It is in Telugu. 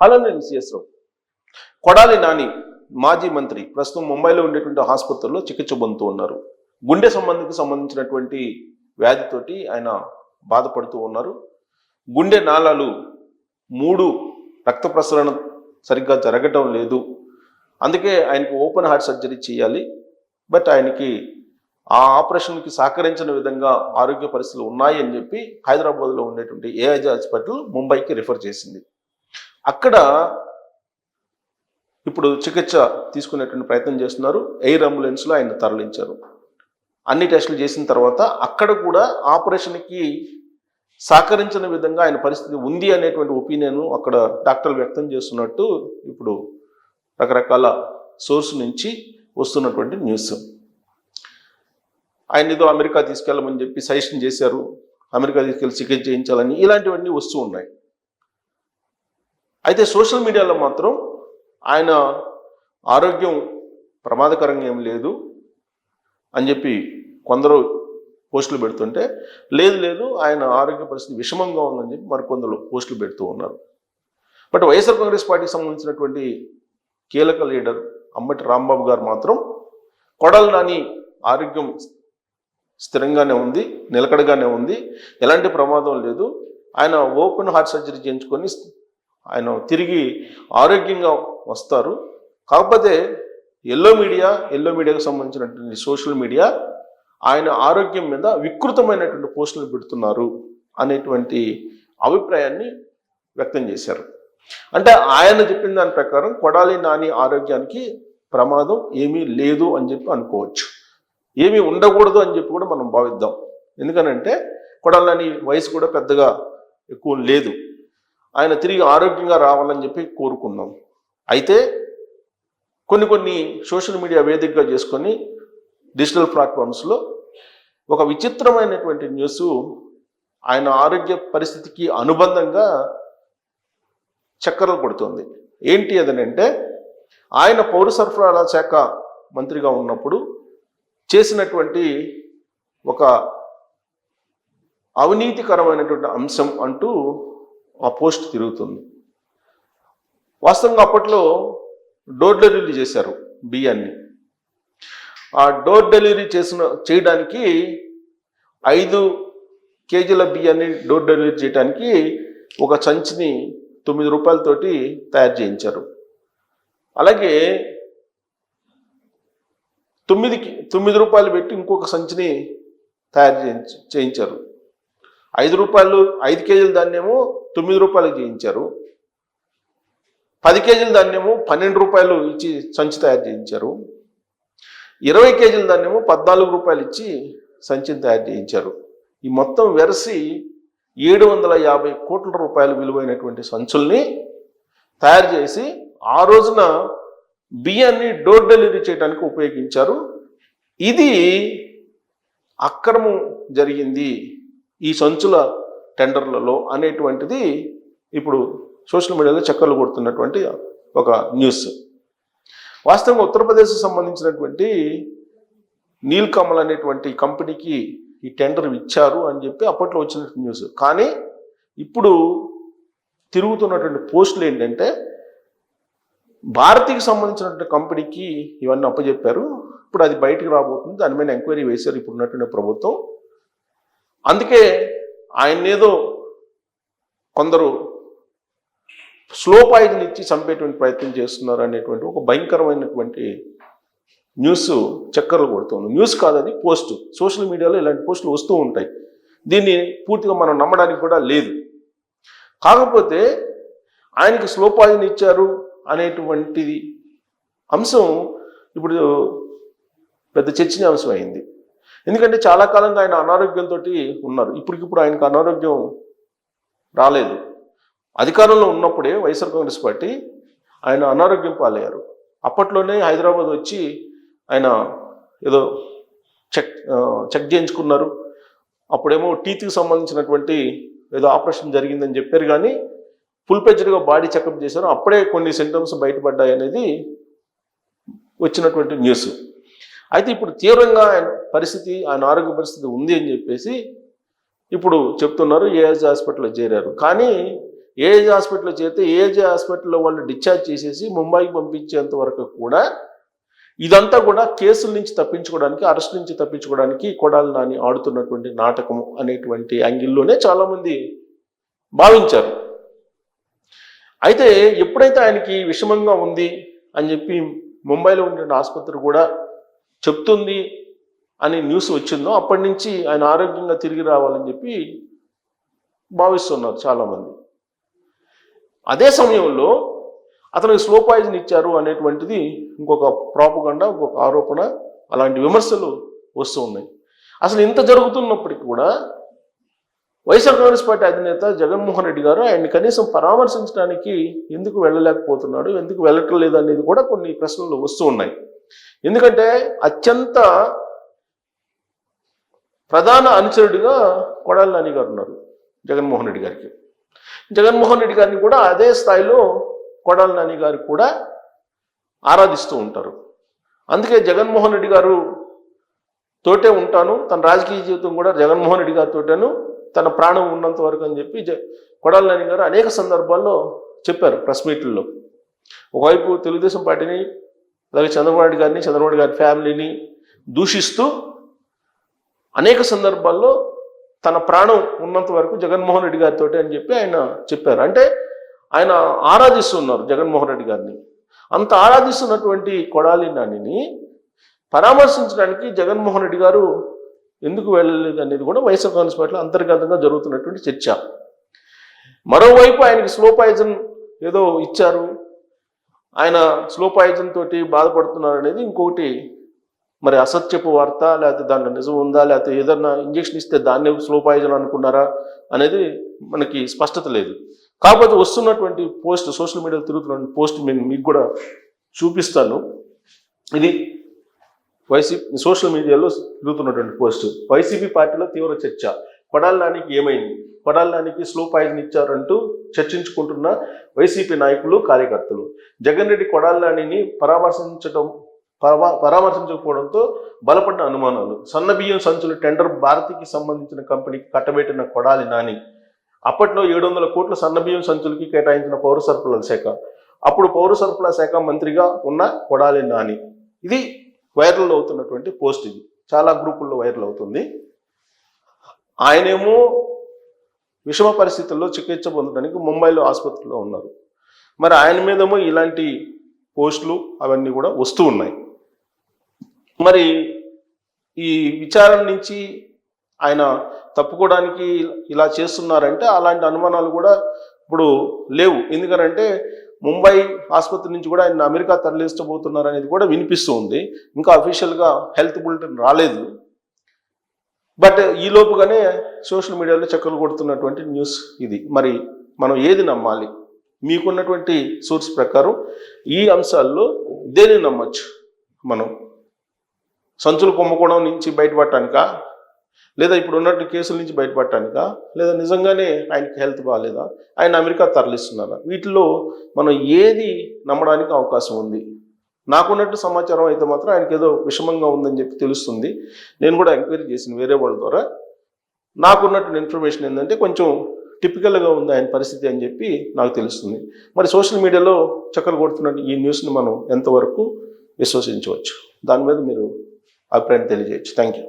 హలో, నేను సిఎస్ రావు. కొడాలి నాని మాజీ మంత్రి ప్రస్తుతం ముంబైలో ఉండేటువంటి ఆసుపత్రుల్లో చికిత్స పొందుతూ ఉన్నారు. గుండె సంబంధించినటువంటి వ్యాధితోటి ఆయన బాధపడుతూ ఉన్నారు. గుండె నాళాలు 3 రక్త ప్రసరణ సరిగ్గా జరగటం లేదు. అందుకే ఆయనకు ఓపెన్ హార్ట్ సర్జరీ చేయాలి. బట్ ఆయనకి ఆ ఆపరేషన్కి సహకరించిన విధంగా ఆరోగ్య పరిస్థితులు ఉన్నాయి అని చెప్పి హైదరాబాద్లో ఉండేటువంటి ఏఐజీ హాస్పిటల్ ముంబైకి రిఫర్ చేసింది. అక్కడ ఇప్పుడు చికిత్స తీసుకునేటువంటి ప్రయత్నం చేస్తున్నారు. ఎయిర్ అంబులెన్స్లో ఆయన తరలించారు. అన్ని టెస్టులు చేసిన తర్వాత అక్కడ కూడా ఆపరేషన్కి సహకరించిన విధంగా ఆయన పరిస్థితి ఉంది అనేటువంటి ఒపీనియన్ అక్కడ డాక్టర్లు వ్యక్తం చేస్తున్నట్టు ఇప్పుడు రకరకాల సోర్స్ నుంచి వస్తున్నటువంటి న్యూస్. ఆయన ఏదో అమెరికా తీసుకెళ్ళమని చెప్పి సజెషన్ చేశారు, అమెరికా తీసుకెళ్ళి చికిత్స చేయించాలని, ఇలాంటివన్నీ వస్తూ ఉన్నాయి. అయితే సోషల్ మీడియాలో మాత్రం ఆయన ఆరోగ్యం ప్రమాదకరంగా ఏం లేదు అని చెప్పి కొందరు పోస్టులు పెడుతుంటే, లేదు ఆయన ఆరోగ్య పరిస్థితి విషమంగా ఉందని చెప్పి మరికొందరు పోస్టులు పెడుతూ ఉన్నారు. బట్ వైఎస్ఆర్ కాంగ్రెస్ పార్టీకి సంబంధించినటువంటి కీలక లీడర్ అంబటి రాంబాబు గారు మాత్రం కొడాలి నాని ఆరోగ్యం స్థిరంగానే ఉంది, నిలకడగానే ఉంది, ఎలాంటి ప్రమాదం లేదు, ఆయన ఓపెన్ హార్ట్ సర్జరీ చేయించుకొని ఆయన తిరిగి ఆరోగ్యంగా వస్తారు. కాకపోతే ఎల్లో మీడియాకు సంబంధించినటువంటి సోషల్ మీడియా ఆయన ఆరోగ్యం మీద వికృతమైనటువంటి పోస్టులు పెడుతున్నారు అనేటువంటి అభిప్రాయాన్ని వ్యక్తం చేశారు. అంటే ఆయన చెప్పిన దాని ప్రకారం కొడాలి నాని ఆరోగ్యానికి ప్రమాదం ఏమీ లేదు అని చెప్పి అనుకోవచ్చు, ఏమీ ఉండకూడదు అని చెప్పి కూడా మనం భావిద్దాం. ఎందుకనంటే కొడాలి నాని వయసు కూడా పెద్దగా ఎక్కువ లేదు, ఆయన తిరిగి ఆరోగ్యంగా రావాలని చెప్పి కోరుకుందాం. అయితే కొన్ని సోషల్ మీడియా వేదికగా చేసుకొని డిజిటల్ ప్లాట్ఫామ్స్లో ఒక విచిత్రమైనటువంటి న్యూస్ ఆయన ఆరోగ్య పరిస్థితికి అనుబంధంగా చక్కర్లు కొడుతుంది. ఏంటి అదనంటే, ఆయన పౌర సరఫరాల శాఖ మంత్రిగా ఉన్నప్పుడు చేసినటువంటి ఒక అవినీతికరమైనటువంటి అంశం అంటూ ఆ పోస్ట్ తిరుగుతుంది. వాస్తవంగా అప్పట్లో డోర్ డెలివరీ చేశారు బియ్యాన్ని. ఆ డోర్ డెలివరీ చేయడానికి 5 కేజీల బియ్యాన్ని డోర్ డెలివరీ చేయడానికి ఒక సంచిని 9 రూపాయలతోటి తయారు చేయించారు. అలాగే 9 రూపాయలు పెట్టి ఇంకొక సంచిని తయారు చేయించారు. 5 కేజీల దాన్నేమో 9 రూపాయలకు చేయించారు. 10 కేజీల దాన్నేమో 12 రూపాయలు ఇచ్చి సంచి తయారు చేయించారు. 20 కేజీల దాన్నేమో 14 రూపాయలు ఇచ్చి సంచిని తయారు చేయించారు. ఈ మొత్తం వెరసి 750 కోట్ల రూపాయలు విలువైనటువంటి సంచుల్ని తయారు చేసి ఆ రోజున బియ్యాన్ని డోర్ డెలివరీ చేయడానికి ఉపయోగించారు. ఇది అక్రమం జరిగింది ఈ సంచుల టెండర్లలో అనేటువంటిది ఇప్పుడు సోషల్ మీడియాలో చక్కర్లు కొడుతున్నటువంటి ఒక న్యూస్. వాస్తవంగా ఉత్తరప్రదేశ్కి సంబంధించినటువంటి నీల్కమల్ అనేటువంటి కంపెనీకి ఈ టెండర్ ఇచ్చారు అని చెప్పి అప్పట్లో వచ్చినటువంటి న్యూస్. కానీ ఇప్పుడు తిరుగుతున్నటువంటి పోస్టులు ఏంటంటే, భారతీకి సంబంధించినటువంటి కంపెనీకి ఇవన్నీ అప్పచెప్పారు, ఇప్పుడు అది బయటకు రాబోతుంది, దాని మీద ఎంక్వైరీ వేశారు ఇప్పుడు ఉన్నటువంటి ప్రభుత్వం. అందుకే ఆయన్నేదో కొందరు స్లో పాయిజన్ ఇచ్చి చంపేటువంటి ప్రయత్నం చేస్తున్నారు అనేటువంటి ఒక భయంకరమైనటువంటి న్యూస్ చక్కర్లు కొడుతుంది. న్యూస్ కాదు, అది పోస్ట్. సోషల్ మీడియాలో ఇలాంటి పోస్టులు వస్తూ ఉంటాయి. దీన్ని పూర్తిగా మనం నమ్మడానికి కూడా లేదు. కాకపోతే ఆయనకి స్లో పాయిజన్ ఇచ్చారు అనేటువంటి అంశం ఇప్పుడు పెద్ద చర్చనీయాంశం అయింది. ఎందుకంటే చాలా కాలంగా ఆయన అనారోగ్యంతో ఉన్నారు. ఇప్పటికిప్పుడు ఆయనకు అనారోగ్యం రాలేదు. అధికారంలో ఉన్నప్పుడే వైఎస్ఆర్ కాంగ్రెస్ పార్టీ ఆయన అనారోగ్యం పాలయ్యారు. అప్పట్లోనే హైదరాబాద్ వచ్చి ఆయన ఏదో చెక్ చేయించుకున్నారు. అప్పుడేమో టీత్కి సంబంధించినటువంటి ఏదో ఆపరేషన్ జరిగిందని చెప్పారు, కానీ ఫుల్ ప్లెడ్జ్డ్గా బాడీ చెకప్ చేశారు. అప్పుడే కొన్ని సింటమ్స్ బయటపడ్డాయి అనేది వచ్చినటువంటి న్యూస్. అయితే ఇప్పుడు తీవ్రంగా ఆయన ఆరోగ్య పరిస్థితి ఉంది అని చెప్పేసి ఇప్పుడు చెప్తున్నారు. ఏఎస్ హాస్పిటల్లో చేరారు. కానీ ఏఏజీ హాస్పిటల్లో చేరితే ఏఏజీ హాస్పిటల్లో వాళ్ళు డిశ్చార్జ్ చేసేసి ముంబైకి పంపించేంత వరకు కూడా ఇదంతా కూడా కేసుల నుంచి తప్పించుకోవడానికి, అరెస్ట్ నుంచి తప్పించుకోవడానికి కొడాలి నాని ఆడుతున్నటువంటి నాటకము అనేటువంటి యాంగిల్లోనే చాలామంది భావించారు. అయితే ఎప్పుడైతే ఆయనకి విషమంగా ఉంది అని చెప్పి ముంబైలో ఉండే ఆసుపత్రి కూడా చెప్తుంది అని న్యూస్ వచ్చిందో అప్పటి నుంచి ఆయన ఆరోగ్యంగా తిరిగి రావాలని చెప్పి భావిస్తున్నారు చాలామంది. అదే సమయంలో అతనికి స్లో పాయిజన్ ఇచ్చారు అనేటువంటిది ఇంకొక ప్రాపగండా, ఇంకొక ఆరోపణ, అలాంటి విమర్శలు వస్తూ ఉన్నాయి. అసలు ఇంత జరుగుతున్నప్పటికీ కూడా వైఎస్ఆర్ కాంగ్రెస్ పార్టీ అధినేత జగన్మోహన్ రెడ్డి గారు ఆయన్ని కనీసం పరామర్శించడానికి ఎందుకు వెళ్ళలేకపోతున్నాడు, ఎందుకు వెళ్ళట్లేదు అనేది కూడా కొన్ని ప్రశ్నలు వస్తూ ఉన్నాయి. ఎందుకంటే అత్యంత ప్రధాన అనుచరుడిగా కొడాలి నాని గారు ఉన్నారు జగన్మోహన్ రెడ్డి గారికి. జగన్మోహన్ రెడ్డి గారిని కూడా అదే స్థాయిలో కొడాలి నాని గారు కూడా ఆరాధిస్తూ ఉంటారు. అందుకే జగన్మోహన్ రెడ్డి గారు తోటే ఉంటాను, తన రాజకీయ జీవితం కూడా జగన్మోహన్ రెడ్డి గారితోటేను, తన ప్రాణం ఉన్నంత వరకు అని చెప్పి కొడాలి నాని గారు అనేక సందర్భాల్లో చెప్పారు ప్రెస్ మీట్లలో. ఒకవైపు తెలుగుదేశం పార్టీని, అలాగే చంద్రబాబు నాయుడు గారిని, చంద్రబాబు గారి ఫ్యామిలీని దూషిస్తూ అనేక సందర్భాల్లో తన ప్రాణం ఉన్నంత వరకు జగన్మోహన్ రెడ్డి గారితో అని చెప్పి ఆయన చెప్పారు. అంటే ఆయన ఆరాధిస్తున్నారు జగన్మోహన్ రెడ్డి గారిని. అంత ఆరాధిస్తున్నటువంటి కొడాలి నానిని పరామర్శించడానికి జగన్మోహన్ రెడ్డి గారు ఎందుకు వెళ్ళలేదు అనేది కూడా వైఎస్ఆర్ కాంగ్రెస్ పార్టీలో అంతర్గతంగా జరుగుతున్నటువంటి చర్చ. మరోవైపు ఆయనకి స్లో పాయిజన్ ఏదో ఇచ్చారు, ఆయన స్లో పాయిజన్ తోటి బాధపడుతున్నారు అనేది ఇంకొకటి మరి అసత్యపు వార్త, లేకపోతే దాంట్లో నిజం ఉందా, లేకపోతే ఏదన్నా ఇంజక్షన్ ఇస్తే దాన్నే స్లో పాయిజన్ అనుకున్నారా అనేది మనకి స్పష్టత లేదు. కాకపోతే వస్తున్నటువంటి పోస్ట్, సోషల్ మీడియాలో తిరుగుతున్న పోస్ట్ మీకు కూడా చూపిస్తాను. ఇది వైసీపీ సోషల్ మీడియాలో తిరుగుతున్నటువంటి పోస్ట్. వైసీపీ పార్టీలో తీవ్ర చర్చ, కొడాలి నానికి ఏమైంది, కొడాలి నానికి స్లో పాయిజన్ ఇచ్చారంటూ చర్చించుకుంటున్న వైసీపీ నాయకులు, కార్యకర్తలు. జగన్ రెడ్డి కొడాలి నానిని పరామర్శించకపోవడంతో బలపడిన అనుమానాలు. సన్నబియ్యం సంచుల టెండర్ భారతికి సంబంధించిన కంపెనీకి కట్టబెట్టిన కొడాలి నాని. అప్పట్లో 700 కోట్ల సన్నబియ్యం సంచులకి కేటాయించిన పౌర సరఫరాల శాఖ. అప్పుడు పౌర సరఫరాల శాఖ మంత్రిగా ఉన్న కొడాలి నాని. ఇది వైరల్ అవుతున్నటువంటి పోస్ట్. ఇది చాలా గ్రూపుల్లో వైరల్ అవుతుంది. ఆయనేమో విషమ పరిస్థితుల్లో చికిత్స పొందడానికి ముంబైలో ఆసుపత్రిలో ఉన్నారు. మరి ఆయన మీదేమో ఇలాంటి పోస్టులు అవన్నీ కూడా వస్తూ ఉన్నాయి. మరి ఈ విచారణ నుంచి ఆయన తప్పుకోవడానికి ఇలా చేస్తున్నారంటే అలాంటి అనుమానాలు కూడా ఇప్పుడు లేవు. ఎందుకనంటే ముంబై ఆసుపత్రి నుంచి కూడా ఆయన అమెరికా తరలించబోతున్నారు అనేది కూడా వినిపిస్తూ ఉంది. ఇంకా అఫీషియల్గా హెల్త్ బులెటిన్ రాలేదు. బట్ ఈ లోపుగానే సోషల్ మీడియాలో చక్కలు కొడుతున్నటువంటి న్యూస్ ఇది. మరి మనం ఏది నమ్మాలి? మీకున్నటువంటి సోర్స్ ప్రకారం ఈ అంశాల్లో దేనిని నమ్మచ్చు? మనం సంచులు కుంభకోణం నుంచి బయటపడటానికా, లేదా ఇప్పుడు ఉన్నటువంటి కేసుల నుంచి బయటపడటానికా, లేదా నిజంగానే ఆయనకి హెల్త్ బాగాలేదా, ఆయన అమెరికా తరలిస్తున్నారా? వీటిలో మనం ఏది నమ్మడానికి అవకాశం ఉంది? నాకున్నట్టు సమాచారం అయితే మాత్రం ఆయనకి ఏదో విషమంగా ఉందని చెప్పి తెలుస్తుంది. నేను కూడా ఎంక్వైరీ చేసిన వేరే వాళ్ళ ద్వారా. నాకున్నట్టు ఇన్ఫర్మేషన్ ఏంటంటే కొంచెం టిపికల్గా ఉంది ఆయన పరిస్థితి అని చెప్పి నాకు తెలుస్తుంది. మరి సోషల్ మీడియాలో చక్కలు కొడుతున్నట్టు ఈ న్యూస్ని మనం ఎంతవరకు విశ్వసించవచ్చు? దాని మీద మీరు అభిప్రాయం తెలియజేయచ్చు. Thank you.